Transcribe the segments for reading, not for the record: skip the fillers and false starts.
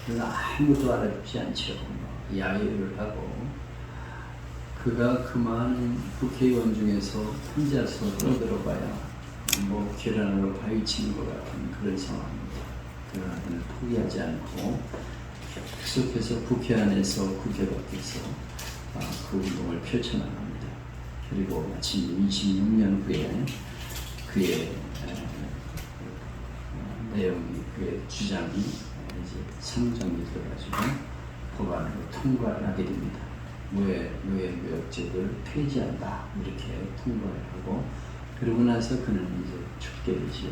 그러나 아무도 알아주지 않죠. 야유를 하고 그가 그 많은 국회의원 중에서 혼자서 떠들어봐야 계란으로 바위치는 것 같은 그런 상황입니다. 그러나 그는 포기하지 않고 계속해서 국회 안에서 국회 밖에서 그 운동을 펼쳐나갑니다. 그리고 마침 26년 후에 그의 내용이, 그의 주장이 이제 상정이 되어가지고 법안으로 통과를 하게 됩니다. 노예무역제도를 폐지한다 이렇게 통과를 하고, 그러고 나서 그는 이제 죽게 되지요.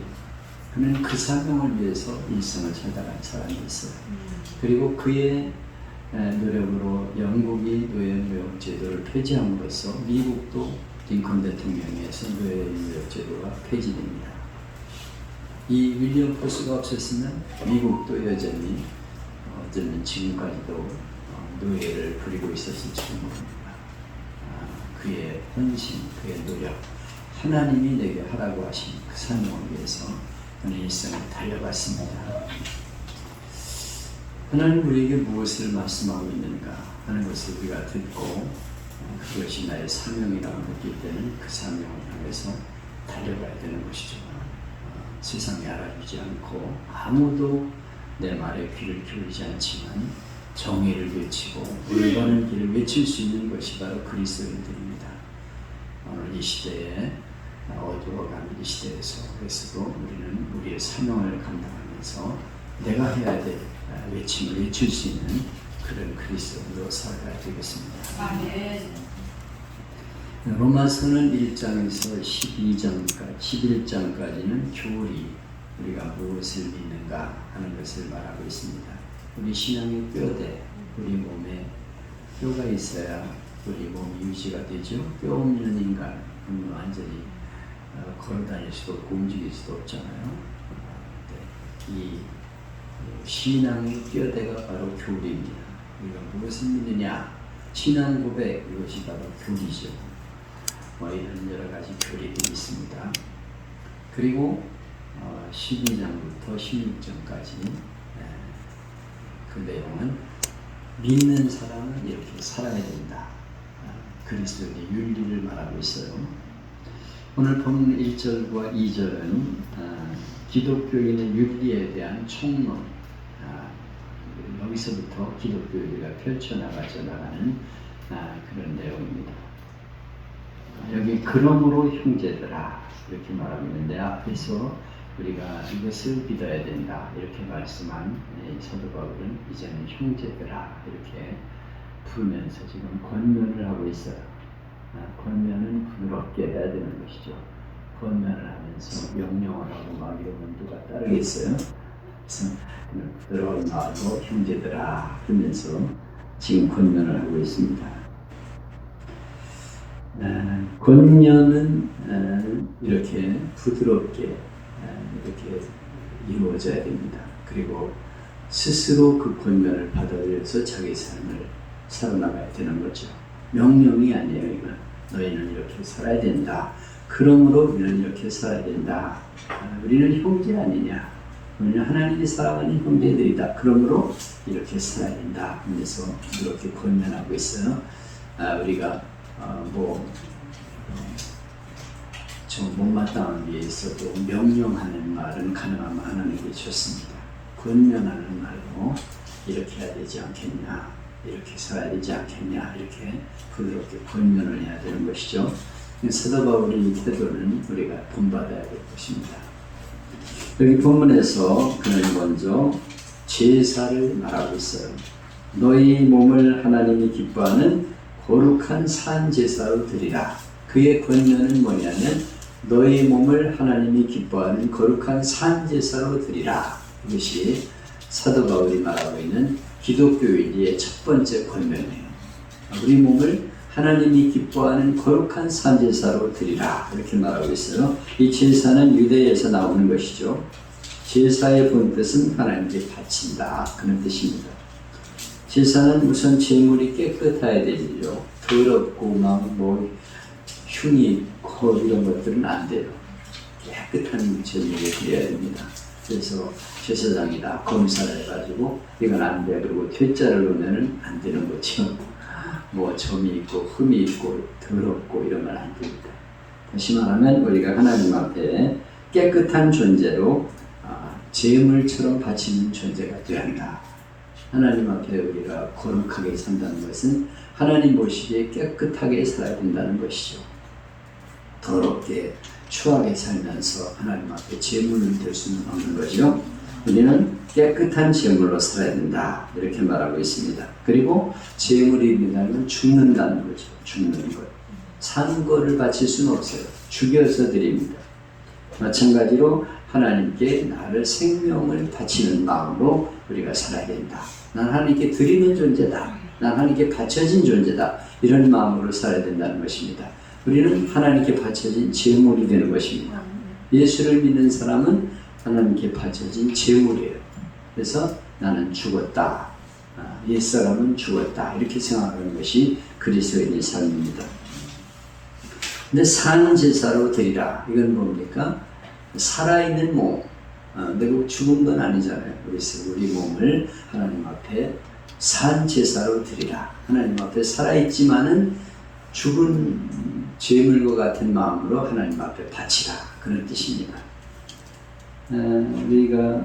그는 그 사명을 위해서 일생을 살다간 사람이었어요. 그리고 그의 노력으로 영국이 노예무역제도를 폐지함으로써 미국도 링컨 대통령에 의해서 노예무역제도가 폐지됩니다. 이 윌리엄 포스가 없었으면 미국도 여전히 어쩌면 지금까지도 노예를 부리고 있었을지도 모릅니다. 그의 헌신, 그의 노력, 하나님이 내게 하라고 하신 그 사명을 위해서 그는 일생을 달려갔습니다. 하나님 우리에게 무엇을 말씀하고 있는가 하는 것을 우리가 듣고 그것이 나의 사명이라고 느낄 때는 그 사명을 향해서 달려가야 되는 것이죠. 세상에 알아주지 않고 아무도 내 말에 귀를 기울이지 않지만 정의를 외치고 올바른 길을 외칠 수 있는 것이 바로 그리스도인들입니다. 오늘 이 시대에 어두워가는 이 시대에서 그래서도 우리는 우리의 사명을 감당하면서 내가 해야 될 외침을 외칠 수 있는 그런 그리스도인으로 살아가야 되겠습니다. 아멘. 로마서는 1장에서 11장까지는 교리, 우리가 무엇을 믿는가 하는 것을 말하고 있습니다. 우리 신앙의 뼈대, 우리 몸에 뼈가 있어야 우리 몸이 유지가 되죠. 뼈 없는 인간, 완전히 걸어다닐 수도 없고 움직일 수도 없잖아요. 이 신앙의 뼈대가 바로 교리입니다. 우리가 무엇을 믿느냐? 신앙 고백, 이것이 바로 교리죠. 이런 여러 가지 교리들이 있습니다. 그리고 12장부터 16장까지 그 내용은 믿는 사람은 이렇게 살아야 된다. 그리스도의 윤리를 말하고 있어요. 오늘 본문 1절과 2절은 기독교인의 윤리에 대한 총론, 여기서부터 기독교인이 펼쳐나가져 나가는 그런 내용입니다. 여기 그러므로 형제들아 이렇게 말하고 있는데, 앞에서 우리가 이것을 믿어야 된다 이렇게 말씀한 사도 바울은 이제는 형제들아 이렇게 부르면서 지금 권면을 하고 있어요. 권면은 부드럽게 해야 되는 것이죠. 권면을 하면서 명령을 하고 막 이러면 누가 따르겠어요? 그래서 부드러운 마음으로 형제들아 하면서 지금 권면을 하고 있습니다. 권면은 이렇게 부드럽게 이렇게 이루어져야 됩니다. 그리고 스스로 그 권면을 받아들여서 자기 삶을 살아나가야 되는 거죠. 명령이 아니에요. 이건 너희는 이렇게 살아야 된다. 그러므로 우리는 이렇게 살아야 된다. 우리는 형제 아니냐. 우리는 하나님이 사랑하는 형제들이다. 그러므로 이렇게 살아야 된다 하면서 이렇게 권면하고 있어요. 우리가 좀 못마땅한 게 있어도 명령하는 말은 가능하면 하는 게 좋습니다. 권면하는 말로 이렇게 해야 되지 않겠냐, 이렇게 살아야 되지 않겠냐, 이렇게 부드럽게 권면을 해야 되는 것이죠. 사도 바울의 이 태도는 우리가 본받아야 될 것입니다. 여기 본문에서 그는 먼저 제사를 말하고 있어요. 너희 몸을 하나님이 기뻐하는 거룩한 산제사로 드리라. 그의 권면은 뭐냐면 너희 몸을 하나님이 기뻐하는 거룩한 산제사로 드리라. 이것이 사도 바울이 말하고 있는 기독교인의 첫 번째 권면이에요. 우리 몸을 하나님이 기뻐하는 거룩한 산제사로 드리라. 이렇게 말하고 있어요. 이 제사는 유대에서 나오는 것이죠. 제사의 본뜻은 하나님께 바친다. 그런 뜻입니다. 제사는 우선 제물이 깨끗해야 되죠. 더럽고 흉이 있고 이런 것들은 안 돼요. 깨끗한 제물을 드려야 됩니다. 그래서 제사장이다 검사를 해가지고 이건 안 돼. 그리고 퇴짜를 놓으면 안 되는 거죠. 뭐 점이 있고 흠이 있고 더럽고 이런 건 안 됩니다. 다시 말하면 우리가 하나님 앞에 깨끗한 존재로 제물처럼 바치는 존재가 되어야 한다. 하나님 앞에 우리가 거룩하게 산다는 것은 하나님 보시기에 깨끗하게 살아야 된다는 것이죠. 더럽게 추하게 살면서 하나님 앞에 제물이 될 수는 없는 거죠. 우리는 깨끗한 제물로 살아야 된다 이렇게 말하고 있습니다. 그리고 제물이 된다면 죽는다는 거죠. 죽는 것. 산 거를 바칠 수는 없어요. 죽여서 드립니다. 마찬가지로 하나님께 나를 생명을 바치는 마음으로 우리가 살아야 된다. 난 하나님께 드리는 존재다. 난 하나님께 바쳐진 존재다. 이런 마음으로 살아야 된다는 것입니다. 우리는 하나님께 바쳐진 제물이 되는 것입니다. 예수를 믿는 사람은 하나님께 바쳐진 제물이에요. 그래서 나는 죽었다. 옛사람은 죽었다. 이렇게 생각하는 것이 그리스도인의 삶입니다. 근데 산 제사로 드리라. 이건 뭡니까? 살아있는 몸. 내가 죽은 건 아니잖아요. 그래서 우리 몸을 하나님 앞에 산 제사로 드리라. 하나님 앞에 살아있지만은 죽은 죄물과 같은 마음으로 하나님 앞에 바치라. 그런 뜻입니다. 우리가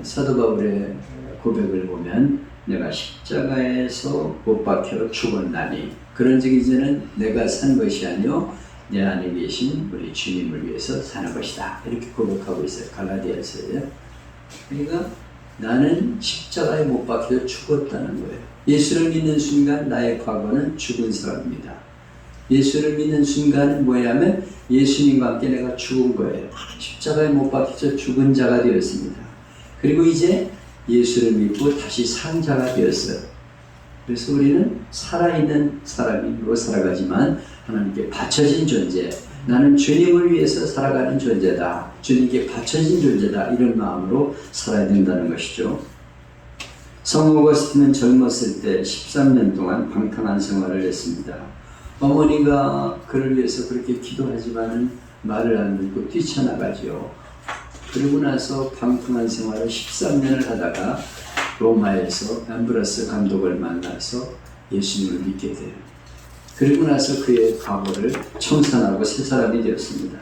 사도 바울의 고백을 보면 내가 십자가에서 못 박혀 죽었나니 그런즉 이제는 내가 산 것이 아니요 내 안에 계신 우리 주님을 위해서 사는 것이다. 이렇게 고백하고 있어요. 갈라디아서에. 그러니까 나는 십자가에 못 박혀 죽었다는 거예요. 예수를 믿는 순간 나의 과거는 죽은 사람입니다. 예수를 믿는 순간은 뭐냐면 예수님과 함께 내가 죽은 거예요. 십자가에 못 박혀서 죽은 자가 되었습니다. 그리고 이제 예수를 믿고 다시 산 자가 되었어요. 그래서 우리는 살아있는 사람으로 살아가지만 하나님께 바쳐진 존재, 나는 주님을 위해서 살아가는 존재다. 주님께 바쳐진 존재다. 이런 마음으로 살아야 된다는 것이죠. 성 오거스틴은 젊었을 때 13년 동안 방탕한 생활을 했습니다. 어머니가 그를 위해서 그렇게 기도하지만은 말을 안 듣고 뛰쳐나가죠. 그러고 나서 방탕한 생활을 13년을 하다가 로마에서 앰브라스 감독을 만나서 예수님을 믿게 돼요. 그리고 나서 그의 과거를 청산하고 새 사람이 되었습니다.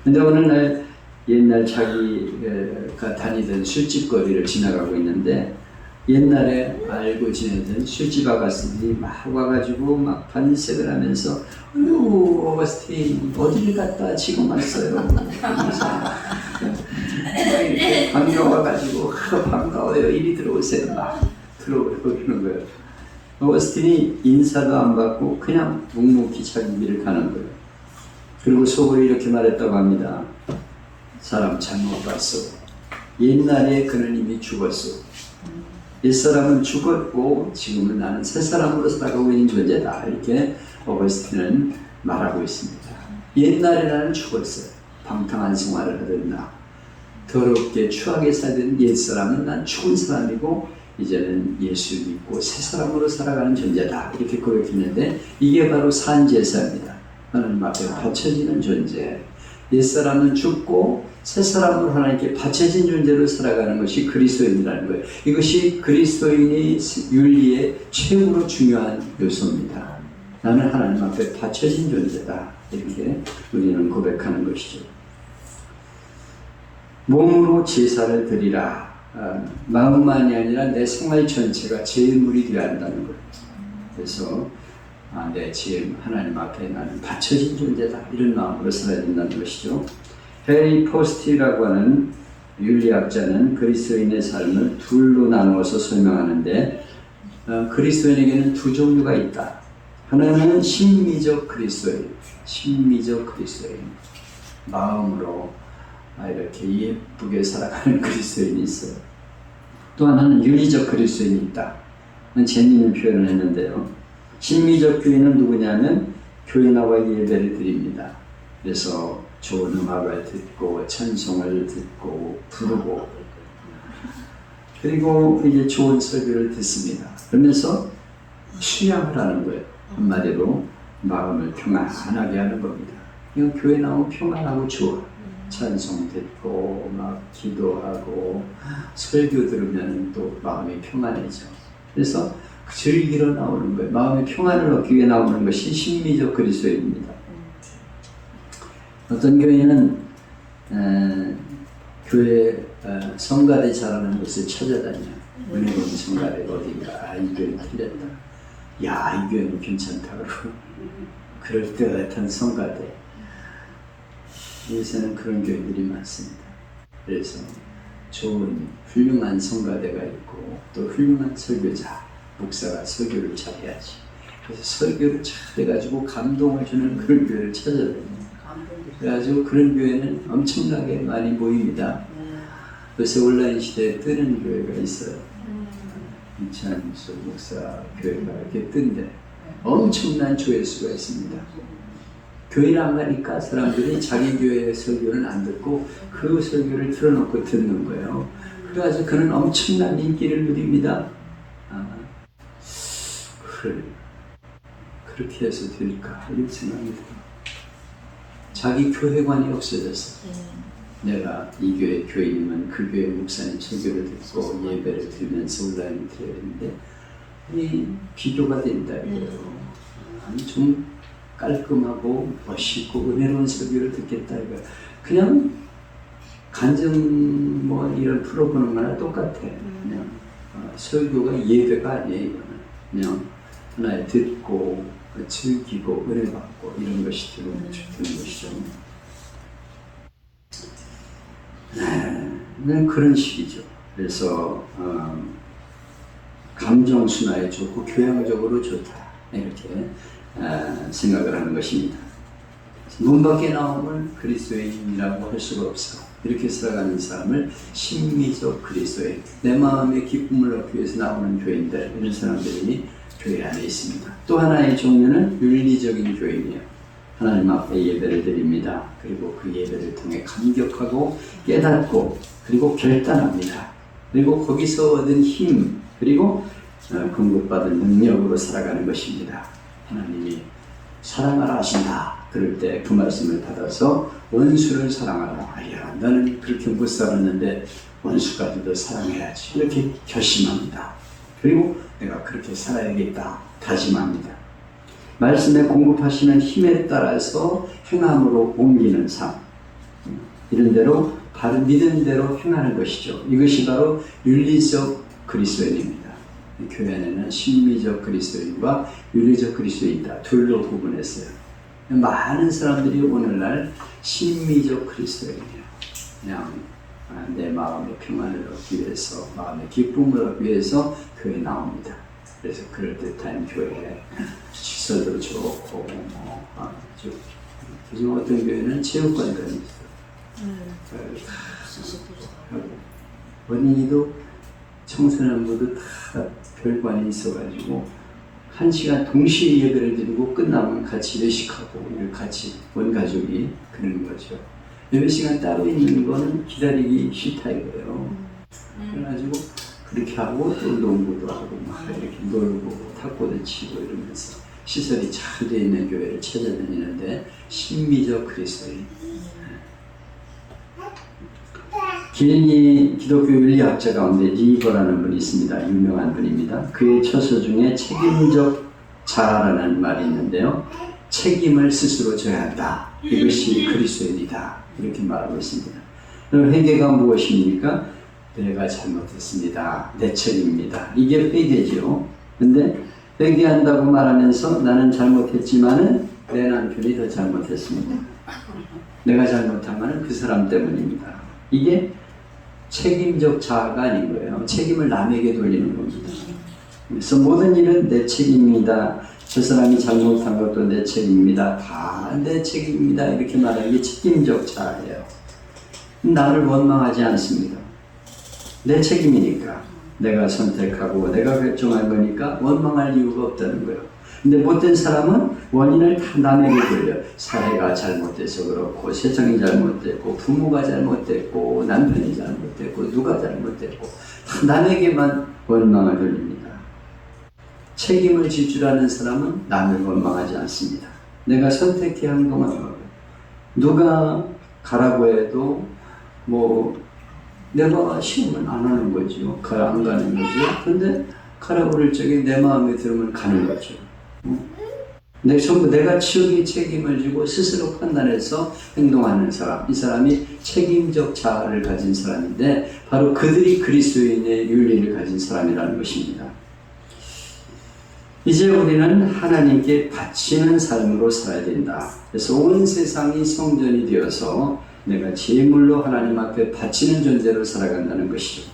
근데 어느 날 옛날 자기가 다니던 술집거리를 지나가고 있는데 옛날에 알고 지내던 술집 아가씨들이 막 와가지고 막 반색을 하면서 어휴 오거스틴 어디를 갔다 지금 왔어요. 이렇게 반가워가지고 반가워요 이리 들어오세요. 막 들어오는 거예요. 오거스틴이 인사도 안 받고 그냥 묵묵히 자기 길을 가는 거예요. 그리고 속으로 이렇게 말했다고 합니다. 사람 잘못 봤어. 옛날에 그는 이미 죽었어. 옛사람은 죽었고 지금은 나는 새 사람으로 살아가고 있는 존재다. 이렇게 오거스틴은 말하고 있습니다. 옛날에 나는 죽었어요. 방탕한 생활을 하던 나, 더럽게 추하게 살던 옛사람은 난 죽은 사람이고 이제는 예수 믿고 새 사람으로 살아가는 존재다. 이렇게 고백했는데 이게 바로 산제사입니다. 하나님 앞에 바쳐지는 존재. 옛사람은 죽고 새 사람으로 하나님께 바쳐진 존재로 살아가는 것이 그리스도인이라는 거예요. 이것이 그리스도인의 윤리의 최고로 중요한 요소입니다. 나는 하나님 앞에 바쳐진 존재다. 이렇게 우리는 고백하는 것이죠. 몸으로 제사를 드리라. 마음만이 아니라 내 생활 전체가 제물이 되어야 한다는 거예요. 그래서 내 지금 하나님 앞에 나는 바쳐진 존재다. 이런 마음으로 살아야 된다는 것이죠. 해리 포스티라고 하는 윤리학자는 그리스도인의 삶을 둘로 나누어서 설명하는데 그리스도인에게는 두 종류가 있다. 하나는 심미적 그리스도인, 심미적 그리스도인, 마음으로 이렇게 예쁘게 살아가는 그리스도인이 있어요. 또 하나는 윤리적 그리스도인이 있다. 재미있는 표현을 했는데요. 심미적 교인은 누구냐면 교회 나와 예배를 드립니다. 그래서 좋은 음악을 듣고 찬송을 듣고 부르고 그리고 이제 좋은 설교를 듣습니다. 그러면서 수양을 하는 거예요. 한마디로 마음을 평안하게 하는 겁니다. 이건 교회 나오면 평안하고 좋아. 찬송 듣고 막 기도하고 설교 들으면 또 마음이 평안해져. 그래서 즐기러 나오는 거예요. 마음의 평안을 얻기 위해 나오는 것이 심미적 그리스도입니다. 어떤 교회는 교회 성가대 잘하는 곳을 찾아다녀. 은혜로운 성가대가 어딘가. 이 교회는 틀렸다. 야, 이 교회는 괜찮다. 그러고 그럴듯한 성가대. 여기서는 그런 교회들이 많습니다. 그래서 좋은 훌륭한 성가대가 있고 또 훌륭한 설교자, 목사가 설교를 잘해야지. 그래서 설교를 잘해가지고 감동을 주는 그런 교회를 찾아다닙니다. 그래가지고 그런 교회는 엄청나게 많이 보입니다. 요새 온라인 시대에 뜨는 교회가 있어요. 이찬수 목사 교회가 이렇게 뜬데 엄청난 조회수가 있습니다. 교회를 안 가니까 사람들이 자기 교회의 설교는 안 듣고 그 설교를 틀어놓고 듣는 거예요. 그래가지고 그는 엄청난 인기를 누립니다. 그래, 그렇게 해서 될까 이런 생각이 들어요. 자기 교회관이 없어졌어. 내가 이 교회 교인이면 그 교회 목사님 설교를 듣고 예배를 들으면서 온라인을 드려야 되는데 이 비교가 된다 이거예요. 좀 깔끔하고 멋있고 은혜로운 설교를 듣겠다 이거. 그냥 간증 뭐 이런 프로 보는 거나 똑같아. 그냥 설교가 예배가 아니에요. 이거는 그냥 하나에 듣고 즐기고 은혜 받고 이런 것이 되는 것이죠. 네, 그런 식이죠. 그래서 감정 순화에 좋고 교양적으로 좋다 이렇게 생각을 하는 것입니다. 문 밖에 나오면 그리스도인이라고 할 수가 없어. 이렇게 살아가는 사람을 심미적 그리스도인, 내 마음의 기쁨을 얻기 위해서 나오는 교인들, 이런 사람들이 교회 안에 있습니다. 또 하나의 종류는 윤리적인 교인이에요. 하나님 앞에 예배를 드립니다. 그리고 그 예배를 통해 감격하고 깨닫고 그리고 결단합니다. 그리고 거기서 얻은 힘 그리고 공급받은 능력으로 살아가는 것입니다. 하나님이 사랑하라 하신다. 그럴 때 그 말씀을 받아서 원수를 사랑하라. 야, 나는 그렇게 못 살았는데 원수까지도 사랑해야지. 이렇게 결심합니다. 그리고 내가 그렇게 살아야겠다. 다짐합니다. 말씀에 공급하시는 힘에 따라서 행함으로 옮기는 삶. 이런 대로 바로 믿은 대로 행하는 것이죠. 이것이 바로 윤리적 그리스도인입니다. 교회 안에는 심미적 그리스도인과 윤리적 그리스도인이다. 둘로 구분했어요. 많은 사람들이 오늘날 심미적 그리스도인이에요. 그냥 내 마음의 평안을 얻기 위해서, 마음의 기쁨을 얻기 위해서 교회에 나옵니다. 그래서 그럴듯한 교회, 시설도 좋고, 요즘 어떤 교회는 체육관이 있어요. 어린이도 청소년부도 다 별관이 있어가지고 1시간 동시에 예배를 드리고 끝나면 같이 외식하고 같이 온 가족이 그러는 거죠. 예배 시간 따로 있는 거는 기다리기 싫다 이거예요. 그래가지고 그렇게 하고 또 농구도 하고 막 이렇게 놀고 탁구도 치고 이러면서 시설이 잘 되어 있는 교회를 찾아다니는데 심미적 그리스도인. 길리 기독교 윤리학자 가운데 리버라는 분이 있습니다. 유명한 분입니다. 그의 처서 중에 책임적 자아라는 말이 있는데요. 책임을 스스로 져야 한다. 이것이 그리스도인이다. 이렇게 말하고 있습니다. 회개가 무엇입니까? 내가 잘못했습니다. 내 책임입니다. 이게 회개죠. 근데 회개한다고 말하면서 나는 잘못했지만은 내 남편이 더 잘못했습니다. 내가 잘못하면 그 사람 때문입니다. 이게 책임적 자아가 아닌 거예요. 책임을 남에게 돌리는 겁니다. 그래서 모든 일은 내 책임입니다. 저 사람이 잘못한 것도 내 책임입니다. 다 내 책임입니다. 이렇게 말하는 게 책임적 자아예요. 나를 원망하지 않습니다. 내 책임이니까. 내가 선택하고 내가 결정한 거니까 원망할 이유가 없다는 거예요. 근데 못된 사람은 원인을 다 남에게 돌려. 사회가 잘못돼서 그렇고, 세상이 잘못됐고, 부모가 잘못됐고, 남편이 잘못됐고, 누가 잘못됐고, 다 남에게만 원망을 돌립니다. 책임을 질 줄 아는 사람은 남을 원망하지 않습니다. 내가 선택해야 한 것만 하고, 누가 가라고 해도 뭐 내가 싫으면 안 하는 거죠. 안 가는 거죠. 근데 가라고 그럴 적에 내 마음에 들으면 가는 거죠. 전부 내가 책임을 지고 스스로 판단해서 행동하는 사람, 이 사람이 책임적 자아를 가진 사람인데 바로 그들이 그리스도인의 윤리를 가진 사람이라는 것입니다. 이제 우리는 하나님께 바치는 삶으로 살아야 된다. 그래서 온 세상이 성전이 되어서 내가 제물로 하나님 앞에 바치는 존재로 살아간다는 것이죠.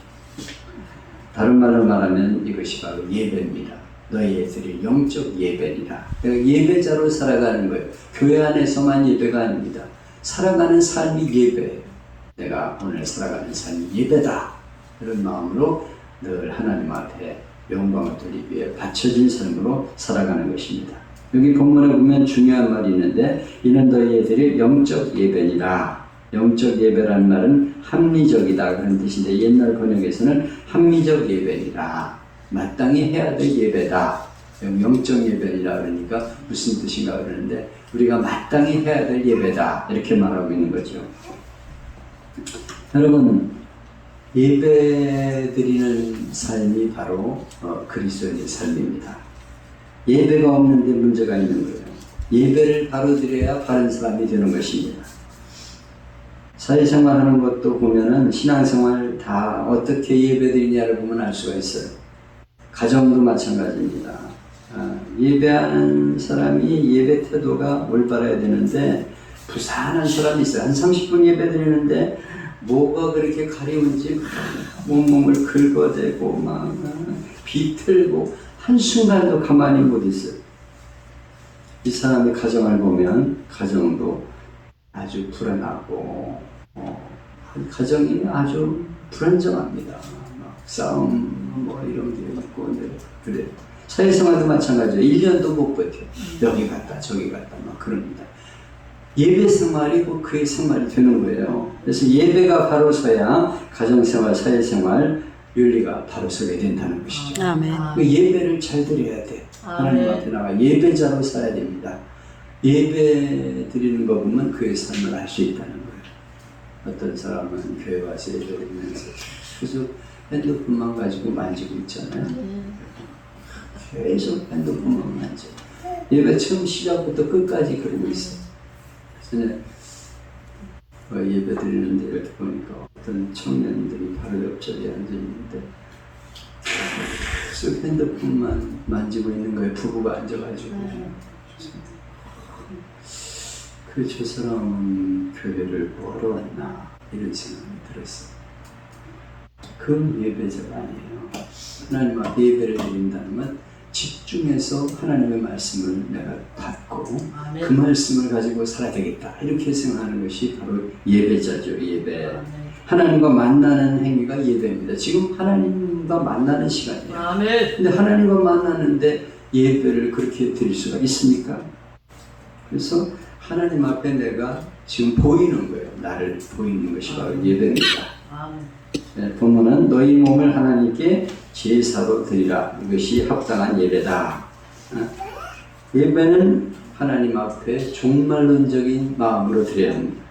다른 말로 말하면 이것이 바로 예배입니다. 너희의 드릴 영적 예배니라. 내가 예배자로 살아가는 거예요. 교회 안에서만 예배가 아닙니다. 살아가는 삶이 예배예요. 내가 오늘 살아가는 삶이 예배다. 이런 마음으로 늘 하나님 앞에 영광을 돌리기 위해 바쳐진 삶으로 살아가는 것입니다. 여기 본문에 보면 중요한 말이 있는데 이는 너희의 드릴 영적 예배니라. 영적 예배라는 말은 합리적이다 그런 뜻인데 옛날 번역에서는 합리적 예배니라. 마땅히 해야 될 예배다. 영적 예배니라 그러니까 무슨 뜻인가 그러는데 우리가 마땅히 해야 될 예배다 이렇게 말하고 있는 거죠. 여러분 예배 드리는 삶이 바로 그리스도인의 삶입니다. 예배가 없는데 문제가 있는 거예요. 예배를 바로 드려야 바른 사람이 되는 것입니다. 사회생활 하는 것도 보면은 신앙생활 다 어떻게 예배 드리냐를 보면 알 수가 있어요. 가정도 마찬가지입니다. 예배하는 사람이 예배 태도가 올바라야 되는데 부산한 사람이 있어요. 한 30분 예배 드리는데 뭐가 그렇게 가리운지 온몸을 긁어대고 막 비틀고 한순간도 가만히 못 있어요. 이 사람의 가정을 보면 가정도 아주 불안하고 가정이 아주 불안정합니다. 막 싸움 뭐 이런 게 있고 그래요. 사회생활도 마찬가지예요. 1년도 못 버텨. 여기 갔다 저기 갔다 막 그럽니다. 예배 생활이 그의 생활이 되는 거예요. 그래서 예배가 바로 서야 가정생활, 사회생활, 윤리가 바로 서게 된다는 것이죠. 아멘. 예배를 잘 드려야 돼. 하나님 앞에 나가 예배자로 살아야 됩니다. 예배 드리는 거 보면 그의 삶을 알 수 있다는 거예요. 어떤 사람은 교회 와서 예배 드리면서 계속 핸드폰만 가지고 만지고 있잖아요. 계속 핸드폰만 만져. 예배 처음 시작부터 끝까지 그러고 있어요. 그래서 예배 드리는데 이렇게 보니까 어떤 청년들이 바로 옆자리에 앉아있는데 계속 핸드폰만 만지고 있는 거예요. 부부가 앉아가지고. 저 사람은 교회를 뭐하러 왔나 이런 생각이 들었어요. 그건 예배자가 아니에요. 하나님 앞에 예배를 드린다는 건 집중해서 하나님의 말씀을 내가 받고 아멘. 그 말씀을 가지고 살아야 되겠다 이렇게 생각하는 것이 바로 예배자죠. 예배. 아멘. 하나님과 만나는 행위가 예배입니다. 지금 하나님과 만나는 시간이에요. 아멘. 근데 하나님과 만나는데 예배를 그렇게 드릴 수가 있습니까? 그래서 하나님 앞에 내가 지금 보이는 거예요. 나를 보이는 것이 바로 예배입니다. 네, 본문은 너희 몸을 하나님께 제사로 드리라. 이것이 합당한 예배다. 예배는 하나님 앞에 종말론적인 마음으로 드려야 합니다.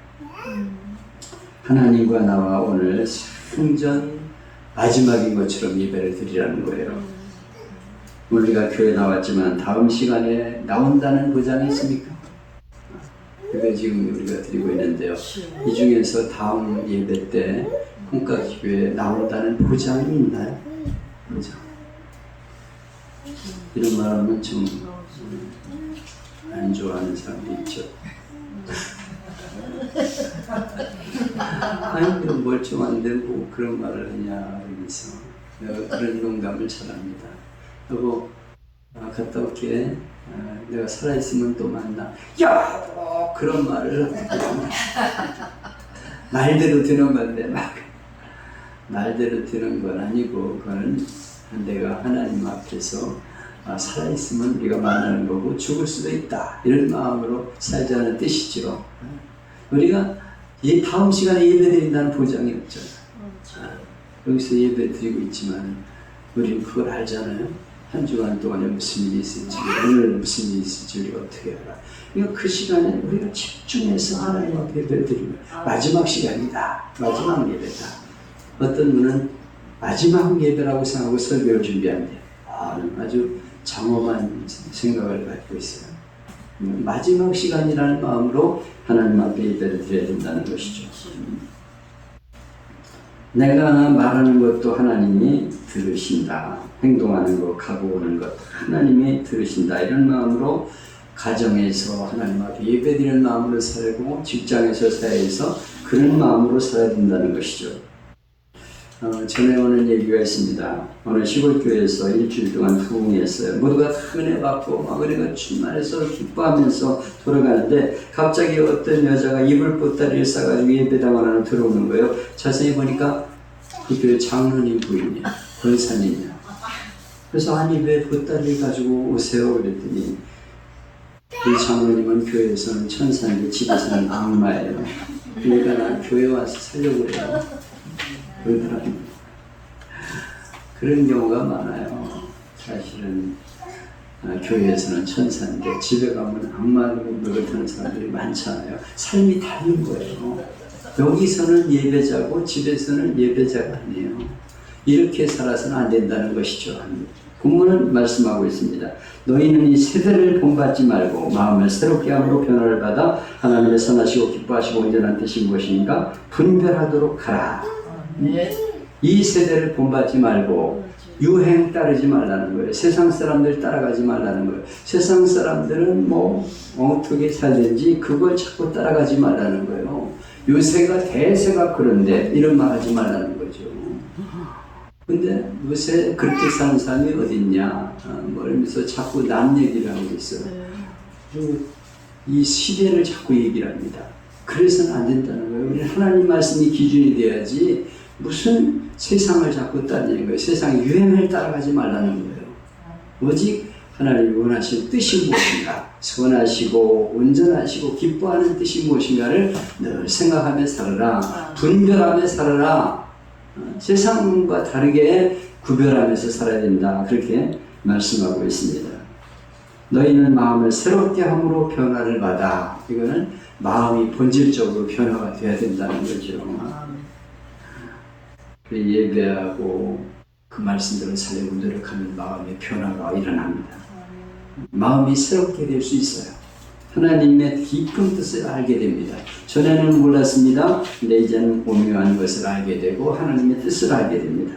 하나님과 나와 오늘 생전 마지막인 것처럼 예배를 드리라는 거예요. 우리가 교회 나왔지만 다음 시간에 나온다는 보장이 있습니까? 예배 지금 우리가 드리고 있는데요. 이 중에서 다음 예배 때 홍가교회에 나온다는 보장이 있나요? 보장. 이런 말하면 좀 안 좋아하는 사람도 있죠. 아니 그럼 멀쩡한데 뭐 그런 말을 하냐 이러면서 내가 그런 농담을 잘합니다. 여보 갔다 올게. 내가 살아있으면 또 만나. 야 그런 말을 말대로 되는 건데 막 말대로 되는 건 아니고 그거는 내가 하나님 앞에서 살아있으면 우리가 만나는 거고 죽을 수도 있다 이런 마음으로 살자는 뜻이죠. 우리가 다음 시간에 예배 드린다는 보장이 없잖아요. 여기서 예배 드리고 있지만 우리는 그걸 알잖아요. 한 주간 동안에 무슨 일이 있을지, 오늘 무슨 일이 있을지 우리가 어떻게 알아. 그러니까 그 시간에 우리가 집중해서 하나님 앞에 예배를 드리는 마지막 시간이다. 마지막 예배다. 어떤 분은 마지막 예배라고 생각하고 설교를 준비한대. 아주 장엄한 생각을 갖고 있어요. 마지막 시간이라는 마음으로 하나님 앞에 예배를 드려야 된다는 것이죠. 내가 말하는 것도 하나님이 들으신다. 행동하는 것, 가고 오는 것 하나님이 들으신다. 이런 마음으로 가정에서 하나님 앞에 예배드리는 마음으로 살고 직장에서 사회에서 그런 마음으로 살아야 된다는 것이죠. 전에 오는 얘기가 있습니다. 어느 시골교회에서 일주일 동안 부흥했어요. 모두가 다 은혜 받고 막 은혜가 충만해서 기뻐하면서 돌아가는데 갑자기 어떤 여자가 이불 보따리를 싸가지고 예배당을 하나 들어오는 거예요. 자세히 보니까 그 교회 장로님 부인이야. 권사님이야. 그래서 아니 왜 보따리를 가지고 오세요? 그랬더니 이 장로님은 교회에서는 천사인데 집에서는 악마예요. 그러니까 난 교회 와서 살려고 그래요. 그러더라고요. 그런 경우가 많아요. 사실은 교회에서는 천사인데 집에 가면 악마로 노릇하는 사람들이 많잖아요. 삶이 다른 거예요. 여기서는 예배자고 집에서는 예배자가 아니에요. 이렇게 살아서는 안 된다는 것이죠. 본문은 말씀하고 있습니다. 너희는 이 세대를 본받지 말고 마음을 새롭게 함으로 변화를 받아 하나님의 선하시고 기뻐하시고 온전한 뜻인 무엇인가 분별하도록 하라. 이 세대를 본받지 말고 유행 따르지 말라는 거예요. 세상 사람들 따라가지 말라는 거예요. 세상 사람들은 뭐 어떻게 살든지 그걸 자꾸 따라가지 말라는 거예요. 요새가 대세가 그런데 이런 말 하지 말라는 거죠. 근데 요새 그렇게 사는 사람이 어딨냐 뭐 이러면서 자꾸 남 얘기를 하고 있어요. 그리고 이 시대를 자꾸 얘기를 합니다. 그래서는 안 된다는 거예요. 우리 하나님 말씀이 기준이 돼야지 무슨 세상을 자꾸 따르는 거예요. 세상의 유행을 따라가지 말라는 거예요. 오직 하나님이 원하시는 뜻이 무엇인가, 선하시고 온전하시고 기뻐하는 뜻이 무엇인가를 늘 생각하며 살아라. 분별하며 살아라. 세상과 다르게 구별하면서 살아야 된다. 그렇게 말씀하고 있습니다. 너희는 마음을 새롭게 함으로 변화를 받아. 이거는 마음이 본질적으로 변화가 돼야 된다는 거죠. 예배하고 그 말씀대로 살려고 노력하는 마음의 변화가 일어납니다. 마음이 새롭게 될 수 있어요. 하나님의 깊은 뜻을 알게 됩니다. 전에는 몰랐습니다. 근데 이제는 오묘한 것을 알게 되고 하나님의 뜻을 알게 됩니다.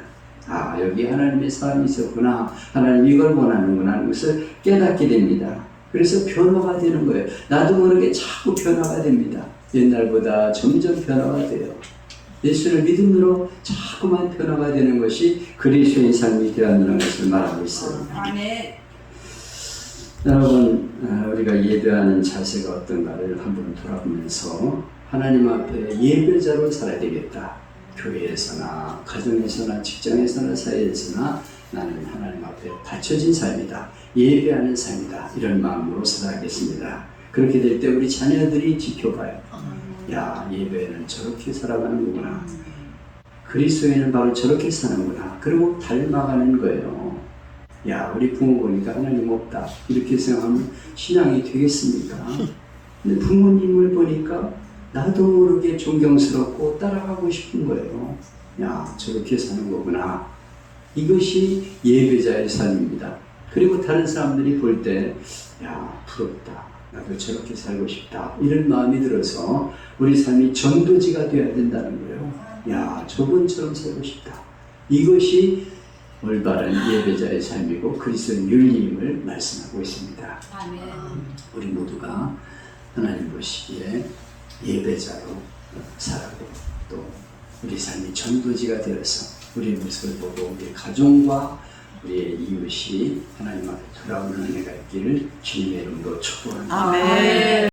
아, 여기 하나님의 사람이 있었구나. 하나님 이걸 원하는구나 하는 것을 깨닫게 됩니다. 그래서 변화가 되는 거예요. 나도 모르게 자꾸 변화가 됩니다. 옛날보다 점점 변화가 돼요. 예수를 믿음으로 자꾸만 변화가 되는 것이 그리스도의 삶이 되었다는 것을 말하고 있어요. 아멘. 여러분, 우리가 예배하는 자세가 어떤가를 한번 돌아보면서 하나님 앞에 예배자로 살아야 되겠다. 교회에서나 가정에서나 직장에서나 사회에서나 나는 하나님 앞에 바쳐진 삶이다. 예배하는 삶이다. 이런 마음으로 살아가겠습니다. 그렇게 될 때 우리 자녀들이 지켜봐요. 야, 예배는 저렇게 살아가는구나. 그리스도인은 바로 저렇게 사는구나. 그리고 닮아가는 거예요. 야, 우리 부모 보니까 하나님 없다. 이렇게 생각하면 신앙이 되겠습니까? 근데 부모님을 보니까 나도 모르게 존경스럽고 따라가고 싶은 거예요. 야, 저렇게 사는 거구나. 이것이 예배자의 삶입니다. 그리고 다른 사람들이 볼 때, 야, 부럽다. 나도 저렇게 살고 싶다. 이런 마음이 들어서 우리 삶이 전도지가 되어야 된다는 거예요. 야, 저분처럼 살고 싶다. 이것이 올바른 예배자의 삶이고 그리스도의 윤리임을 말씀하고 있습니다. 아멘. 우리 모두가 하나님 보시기에 예배자로 살아고 또 우리 삶이 전도지가 되어서 우리의 모습을 보고 우리 가정과 우리의 이웃이 하나님 앞에 돌아오는 은혜가 있기를 주님의 이름으로 축복합니다. 아멘.